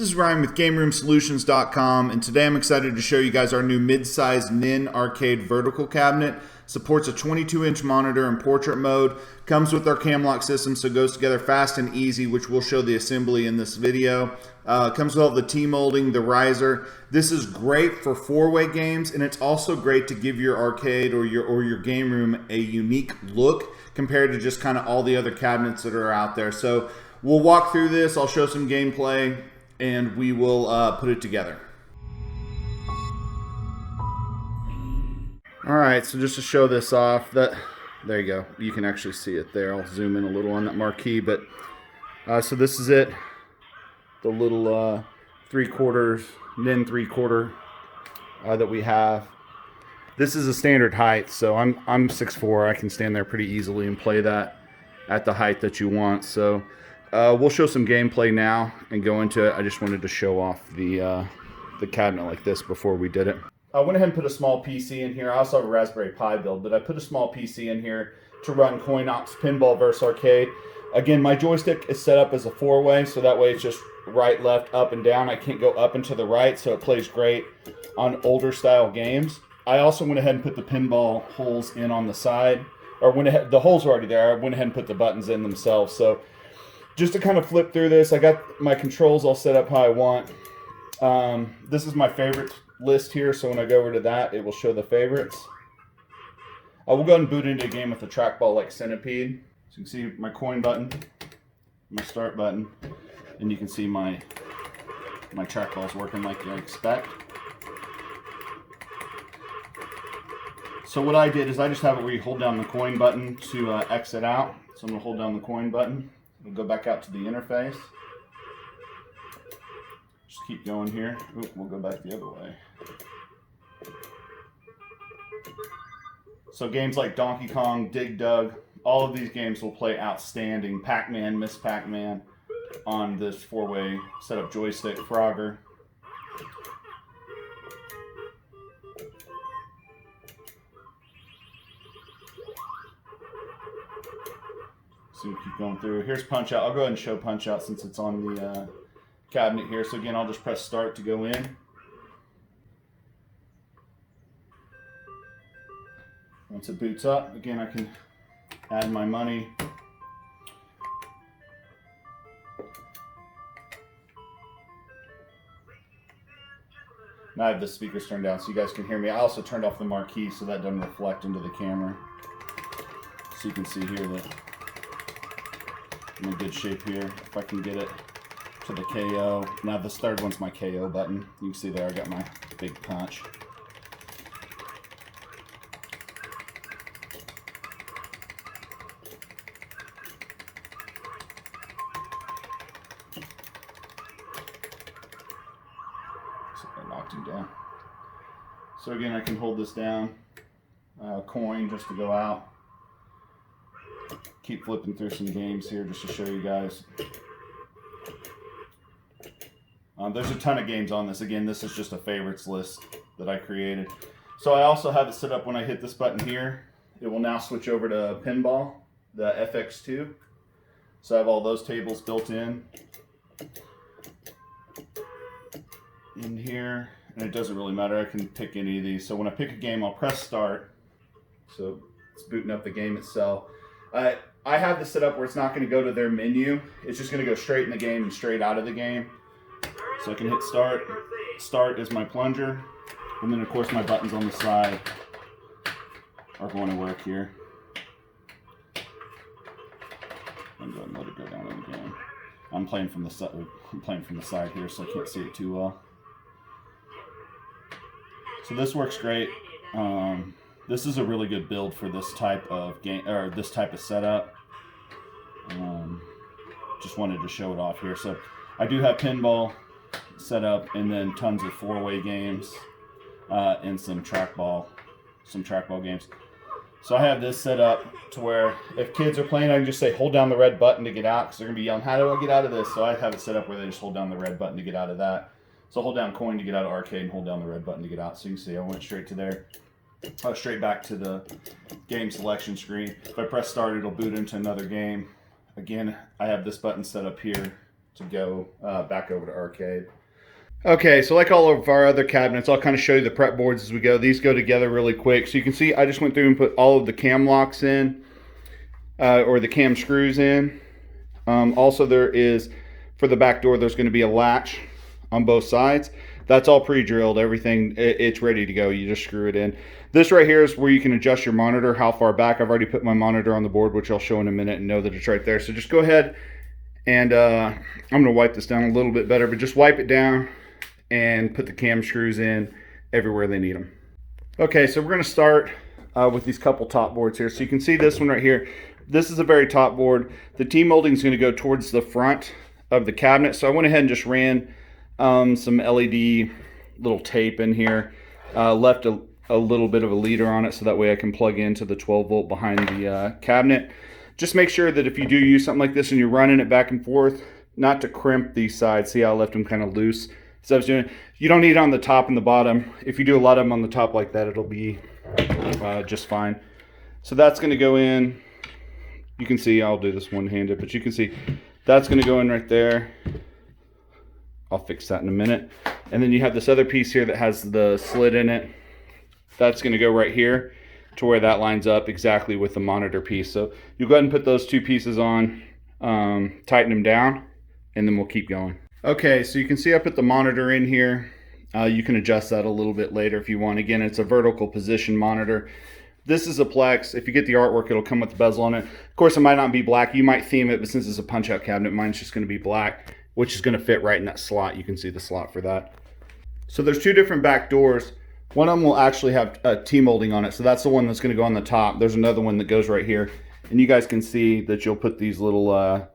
This is Ryan with GameRoomSolutions.com, and today I'm excited to show you guys our new mid-size NIN arcade vertical cabinet. Supports a 22-inch monitor in portrait mode, comes with our cam lock system so it goes together fast and easy, which we'll show the assembly in this video. Comes with all the T-molding, the riser. This is great for four-way games, and it's also great to give your arcade or your game room a unique look compared to just kind of all the other cabinets that are out there. So we'll walk through this, I'll show some gameplay, and we will put it together. Alright, so just to show this off, there you go. You can actually see it there. I'll zoom in a little on that marquee, but so this is it. The little 3/4 NIN 3/4 that we have. This is a standard height, so I'm 6'4". I can stand there pretty easily and play that at the height that you want. So we'll show some gameplay now and go into it. I just wanted to show off the cabinet like this before we did it. I went ahead and put a small PC in here. I also have a Raspberry Pi build, but I put a small PC in here to run CoinOps Pinball vs. Arcade. Again, my joystick is set up as a four-way, so that way it's just right, left, up, and down. I can't go up and to the right, so it plays great on older style games. I also went ahead and put the pinball holes in on the side, or the holes were already there. I went ahead and put the buttons in themselves. So just to kind of flip through this, I got my controls all set up how I want. This is my favorite list here, so when I go over to that, it will show the favorites. I will go ahead and boot into a game with the trackball like Centipede. So you can see my coin button, my start button, and you can see my trackball's working like I expect. So what I did is I just have it where you hold down the coin button to exit out. So I'm going to hold down the coin button. We'll go back out to the interface. Just keep going here. Ooh, we'll go back the other way. So games like Donkey Kong, Dig Dug, all of these games will play outstanding. Pac-Man, Miss Pac-Man on this four-way setup joystick. Frogger. So we keep going through. Here's Punch Out. I'll go ahead and show Punch Out since it's on the cabinet here. So again, I'll just press start to go in. Once it boots up, again, I can add my money. Now I have the speakers turned down so you guys can hear me. I also turned off the marquee so that doesn't reflect into the camera. So you can see here that I'm in good shape here. If I can get it to the KO. Now this third one's my KO button. You can see there I got my big punch. So I knocked him down. So again, I can hold this down. Coin just to go out. Keep flipping through some games here just to show you guys. There's a ton of games on this. Again, this is just a favorites list that I created. So I also have it set up when I hit this button here. It will now switch over to Pinball, the FX2. So I have all those tables built in here. And it doesn't really matter. I can pick any of these. So when I pick a game, I'll press start. So it's booting up the game itself. I have this set up where it's not going to go to their menu. It's just going to go straight in the game and straight out of the game. So I can hit start. Start is my plunger. And then of course my buttons on the side are going to work here. I'm going to let it go down in the game. I'm playing from the side here, so I can't see it too well. So this works great. This is a really good build for this type of game, or this type of setup. Just wanted to show it off here. So I do have pinball set up, and then tons of four-way games, and some trackball games. So I have this set up to where if kids are playing, I can just say hold down the red button to get out, because they're gonna be yelling, "How do I get out of this?" So I have it set up where they just hold down the red button to get out of that. So hold down coin to get out of arcade, and hold down the red button to get out. So you can see I went straight to there. Straight back to the game selection screen. If I press start, it'll boot into another game. Again, I have this button set up here to go back over to arcade. Okay, so like all of our other cabinets, I'll kind of show you the prep boards as we go. These go together really quick. So you can see I just went through and put all of the cam locks in, or the cam screws in. Also there is, for the back door, there's going to be a latch on both sides. That's all pre-drilled, everything, it's ready to go. You just screw it in. This right here is where you can adjust your monitor, how far back. I've already put my monitor on the board, which I'll show in a minute, and know that it's right there. So just go ahead and I'm going to wipe this down a little bit better, but just wipe it down and put the cam screws in everywhere they need them. Okay, so we're going to start with these couple top boards here. So you can see this one right here. This is a very top board. The T-molding is going to go towards the front of the cabinet. So I went ahead and just ran some LED little tape in here. Left a little bit of a leader on it so that way I can plug into the 12 volt behind the cabinet. Just make sure that if you do use something like this and you're running it back and forth, not to crimp these sides. See how I left them kind of loose? So I was doing, you don't need it on the top and the bottom. If you do a lot of them on the top like that, it'll be just fine. So that's going to go in. You can see, I'll do this one-handed, but you can see that's going to go in right there. I'll fix that in a minute. And then you have this other piece here that has the slit in it. That's going to go right here to where that lines up exactly with the monitor piece. So you go ahead and put those two pieces on, tighten them down, and then we'll keep going. Okay, so you can see I put the monitor in here. You can adjust that a little bit later if you want. Again, it's a vertical position monitor. This is a plex. If you get the artwork, it'll come with the bezel on it. Of course, it might not be black. You might theme it, but since it's a punch-out cabinet, mine's just going to be black, which is going to fit right in that slot. You can see the slot for that. So there's two different back doors. One of them will actually have T-molding on it, so that's the one that's going to go on the top. There's another one that goes right here, and you guys can see that you'll put these little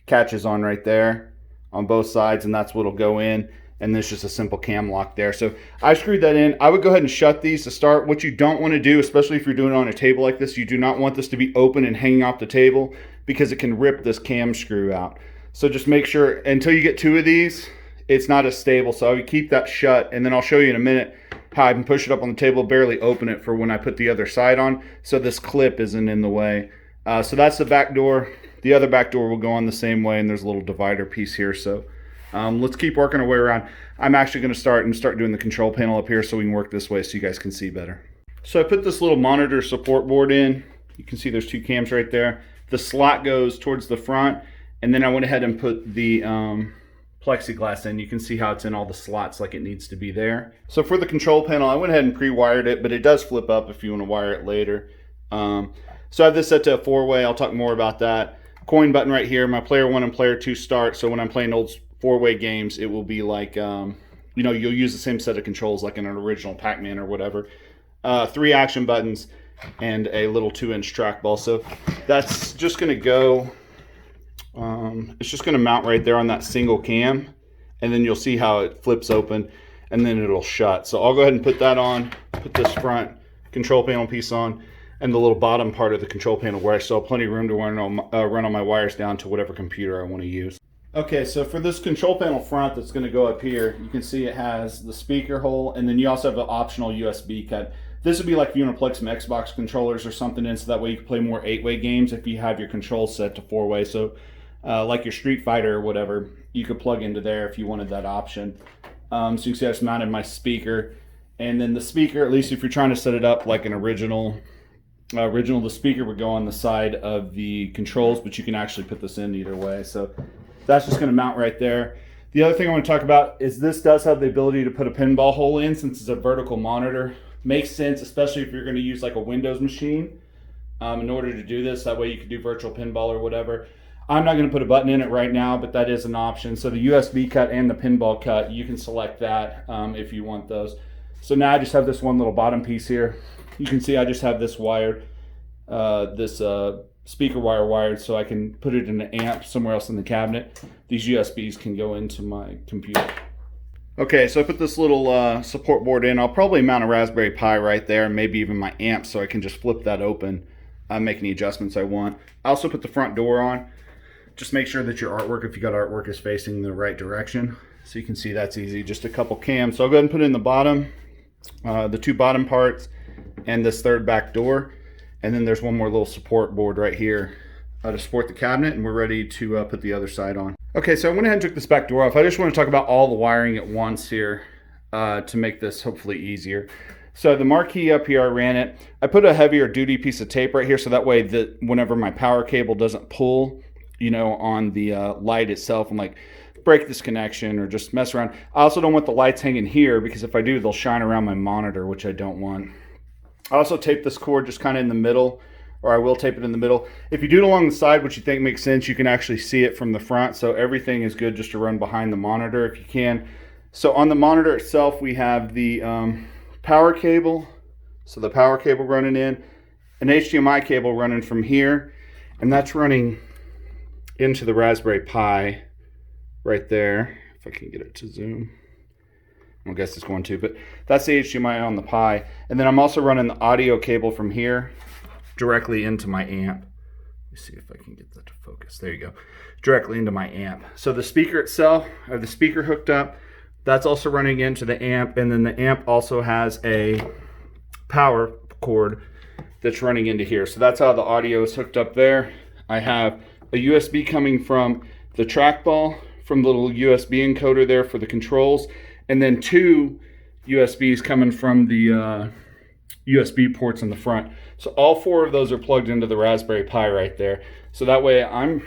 catches on right there on both sides, and that's what'll go in, and there's just a simple cam lock there. So I screwed that in. I would go ahead and shut these to start. What you don't want to do, especially if you're doing it on a table like this, you do not want this to be open and hanging off the table because it can rip this cam screw out. So just make sure until you get two of these, it's not as stable. So I would keep that shut, and then I'll show you in a minute how I can push it up on the table, barely open it for when I put the other side on, so this clip isn't in the way. So that's the back door. The other back door will go on the same way, and there's a little divider piece here. So let's keep working our way around. I'm actually going to start doing the control panel up here so we can work this way so you guys can see better. So I put this little monitor support board in. You can see there's two cams right there. The slot goes towards the front, and then I went ahead and put the plexiglass in. You can see how it's in all the slots like it needs to be there. So for the control panel, I went ahead and pre-wired it, but it does flip up if you want to wire it later. So I have this set to a 4-way. I'll talk more about that. Coin button right here. My player 1 and player 2 start. So when I'm playing old 4-way games, it will be like, you know, you'll use the same set of controls like in an original Pac-Man or whatever. 3 action buttons and a little 2-inch trackball. So that's just going to go, it's just going to mount right there on that single cam. And then you'll see how it flips open and then it'll shut. So I'll go ahead and put that on, put this front control panel piece on, and the little bottom part of the control panel where I still have plenty of room to run all my wires down to whatever computer I want to use. Okay, so for this control panel front that's going to go up here, you can see it has the speaker hole, and then you also have an optional USB cut. This would be like if you want to plug some Xbox controllers or something in, so that way you can play more 8-way games if you have your controls set to 4-way. So like your Street Fighter or whatever, you could plug into there if you wanted that option. So you can see I just mounted my speaker, and then the speaker, at least if you're trying to set it up like an original, the speaker would go on the side of the controls, but you can actually put this in either way. So that's just going to mount right there. The other thing I want to talk about is this does have the ability to put a pinball hole in since it's a vertical monitor. Makes sense, especially if you're going to use like a Windows machine in order to do this. That way you could do virtual pinball or whatever. I'm not going to put a button in it right now, but that is an option. So the USB cut and the pinball cut, you can select that if you want those. So now I just have this one little bottom piece here. You can see I just have this wired, this speaker wire wired, so I can put it in an amp somewhere else in the cabinet. These USBs can go into my computer. Okay, so I put this little support board in. I'll probably mount a Raspberry Pi right there, and maybe even my amp, so I can just flip that open, make any adjustments I want. I also put the front door on. Just make sure that your artwork, if you got artwork, is facing the right direction. So you can see that's easy, just a couple cams. So I'll go ahead and put in the bottom, the 2 bottom parts, and this 3rd back door. And then there's one more little support board right here to support the cabinet, and we're ready to put the other side on. Okay, so I went ahead and took this back door off. I just want to talk about all the wiring at once here to make this hopefully easier. So the Marquee up here, I ran it. I put a heavier duty piece of tape right here so that way that whenever my power cable doesn't pull, you know, on the light itself and like break this connection or just mess around. I also don't want the lights hanging here because if I do, they'll shine around my monitor, which I don't want. I also tape this cord just kind of in the middle, or I will tape it in the middle. If you do it along the side, which you think makes sense, you can actually see it from the front. So everything is good just to run behind the monitor if you can. So on the monitor itself, we have the power cable. So the power cable running in, an HDMI cable running from here, and that's running into the Raspberry Pi right there. If I can get it to zoom. I guess it's going to, but that's the HDMI on the Pi. And then I'm also running the audio cable from here directly into my amp. Let me see if I can get that to focus. There you go. Directly into my amp. So the speaker itself, I have the speaker hooked up. That's also running into the amp. And then the amp also has a power cord that's running into here. So that's how the audio is hooked up there. I have a USB coming from the trackball, from the little USB encoder there for the controls. And then two USBs coming from the USB ports in the front. So all four of those are plugged into the Raspberry Pi right there. So that way I'm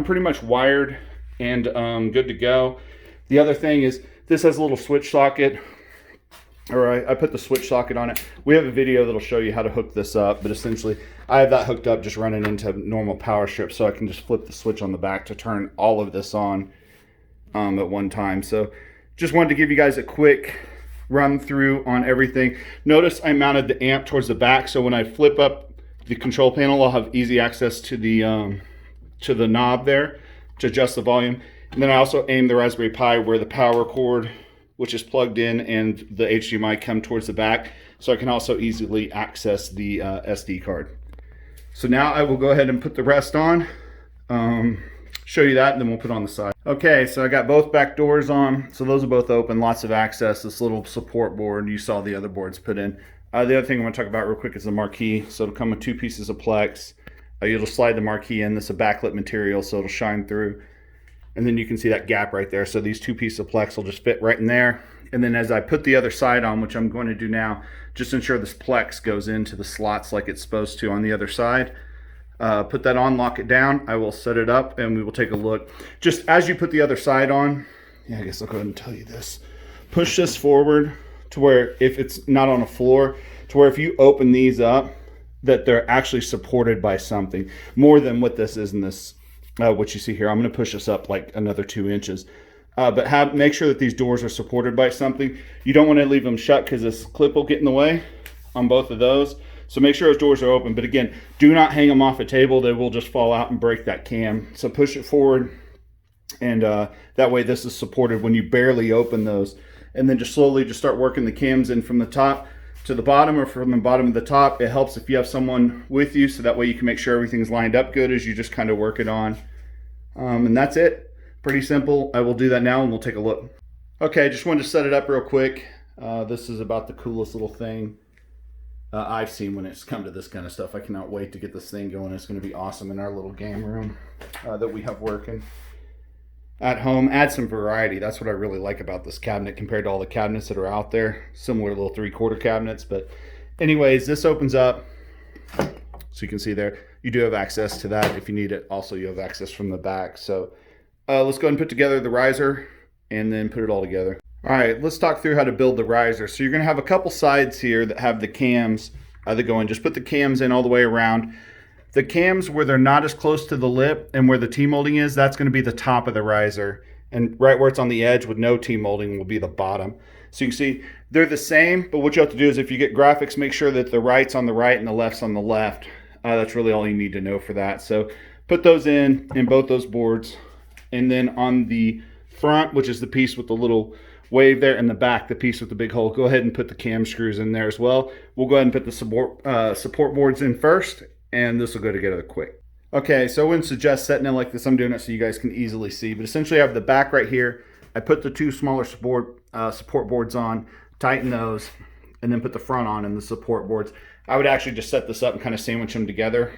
pretty much wired and good to go. The other thing is this has a little switch socket. I put the switch socket on it. We have a video that'll show you how to hook this up, but essentially I have that hooked up just running into normal power strips, so I can just flip the switch on the back to turn all of this on at one time. So just wanted to give you guys a quick run through on everything. Notice I mounted the amp towards the back, so when I flip up the control panel, I'll have easy access to the knob there to adjust the volume. And then I also aimed the Raspberry Pi where the power cord, which is plugged in, and the HDMI come towards the back, so I can also easily access the SD card. So now I will go ahead and put the rest on, show you that, and then we'll put it on the side. Okay, so I got both back doors on, so those are both open, lots of access. This little support board, you saw the other boards put in. The other thing I want to talk about real quick is the Marquee. So it'll come with two pieces of plex. You'll slide the Marquee in. This is a backlit material, so it'll shine through. And then you can see that gap right there. So these two pieces of plex will just fit right in there. And then as I put the other side on, which I'm going to do now, just ensure this plex goes into the slots like it's supposed to on the other side. Put that on, lock it down. I will set it up and we will take a look. Just as you put the other side on, I guess I'll go ahead and tell you this. Push this forward to where, if it's not on a floor, to where if you open these up, that they're actually supported by something more than what this is in this, what you see here. I'm going to push this up like another 2 inches. But make sure that these doors are supported by something. You don't want to leave them shut because this clip will get in the way on both of those. So make sure those doors are open. But again, do not hang them off a table. They will just fall out and break that cam. So push it forward, and that way this is supported when you barely open those. And then just slowly just start working the cams in from the top to the bottom, or from the bottom to the top. It helps if you have someone with you, so that way you can make sure everything's lined up good as you just kind of work it on. And that's it. Pretty simple. I will do that now and we'll take a look. Okay, just wanted to set it up real quick. This is about the coolest little thing I've seen when it's come to this kind of stuff. I cannot wait to get this thing going. It's going to be awesome in our little game room that we have working at home. Add some variety. That's what I really like about this cabinet compared to all the cabinets that are out there. Similar little 3/4 cabinets. But anyways, this opens up. So you can see there, you do have access to that if you need it. Also, you have access from the back. So let's go ahead and put together the riser and then put it all together. All right, let's talk through how to build the riser. So you're going to have a couple sides here that have the cams that go in. Just put the cams in all the way around. The cams where they're not as close to the lip and where the T-molding is, that's going to be the top of the riser. And right where it's on the edge with no T-molding will be the bottom. So you can see they're the same, but what you have to do is if you get graphics, make sure that the right's on the right and the left's on the left. That's really all you need to know for that. So put those in both those boards. And then on the front, which is the piece with the little wave there, and the back, the piece with the big hole, go ahead and put the cam screws in there as well. We'll go ahead and put the support boards in first, and this will go together quick. Okay, so I wouldn't suggest setting it like this. I'm doing it so you guys can easily see. But essentially I have the back right here. I put the two smaller support boards on, tighten those, and then put the front on and the support boards. I would actually just set this up and kind of sandwich them together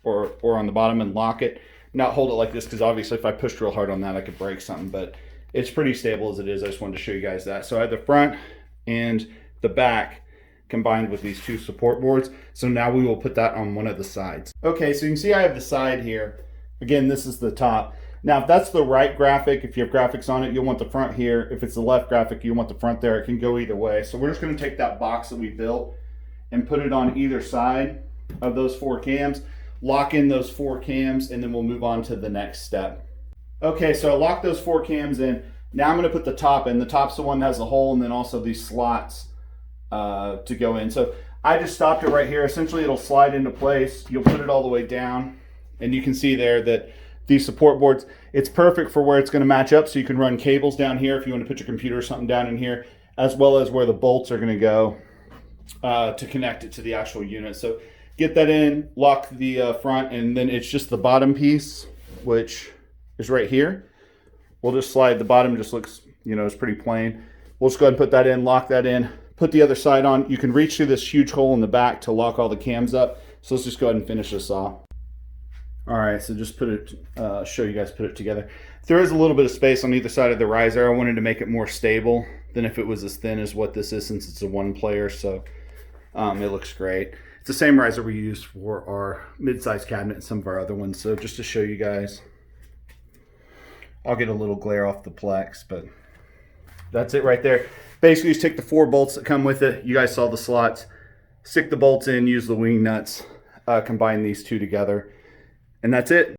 or on the bottom and lock it. Not hold it like this, because obviously if I pushed real hard on that I could break something, but it's pretty stable as it is. I just wanted to show you guys that. So I had the front and the back combined with these two support boards. So now we will put that on one of the sides. Okay, so you can see I have the side here. Again, this is the top. Now, if that's the right graphic, if you have graphics on it, you'll want the front here. If it's the left graphic, you want the front there. It can go either way. So we're just going to take that box that we built and put it on either side of those 4 cams, lock in those 4 cams, and then we'll move on to the next step. Okay, so I locked those 4 cams in. Now I'm going to put the top in. The top's the one that has a hole, and then also these slots to go in. So I just stopped it right here. Essentially, it'll slide into place. You'll put it all the way down, and you can see there that these support boards, it's perfect for where it's going to match up. So you can run cables down here if you want to put your computer or something down in here, as well as where the bolts are going to go to connect it to the actual unit. So get that in, lock the front, and then it's just the bottom piece, which is right here. We'll just slide the bottom, just looks, you know, it's pretty plain. We'll just go ahead and put that in, lock that in, put the other side on. You can reach through this huge hole in the back to lock all the cams up. So let's just go ahead and finish this off. All right, so just put it, show you guys put it together. There is a little bit of space on either side of the riser. I wanted to make it more stable than if it was as thin as what this is, since it's a 1-player, so it looks great. It's the same riser we used for our mid-size cabinet and some of our other ones. So just to show you guys, I'll get a little glare off the plex, but that's it right there. Basically, just take the 4 bolts that come with it. You guys saw the slots. Stick the bolts in, use the wing nuts, combine these two together, and that's it.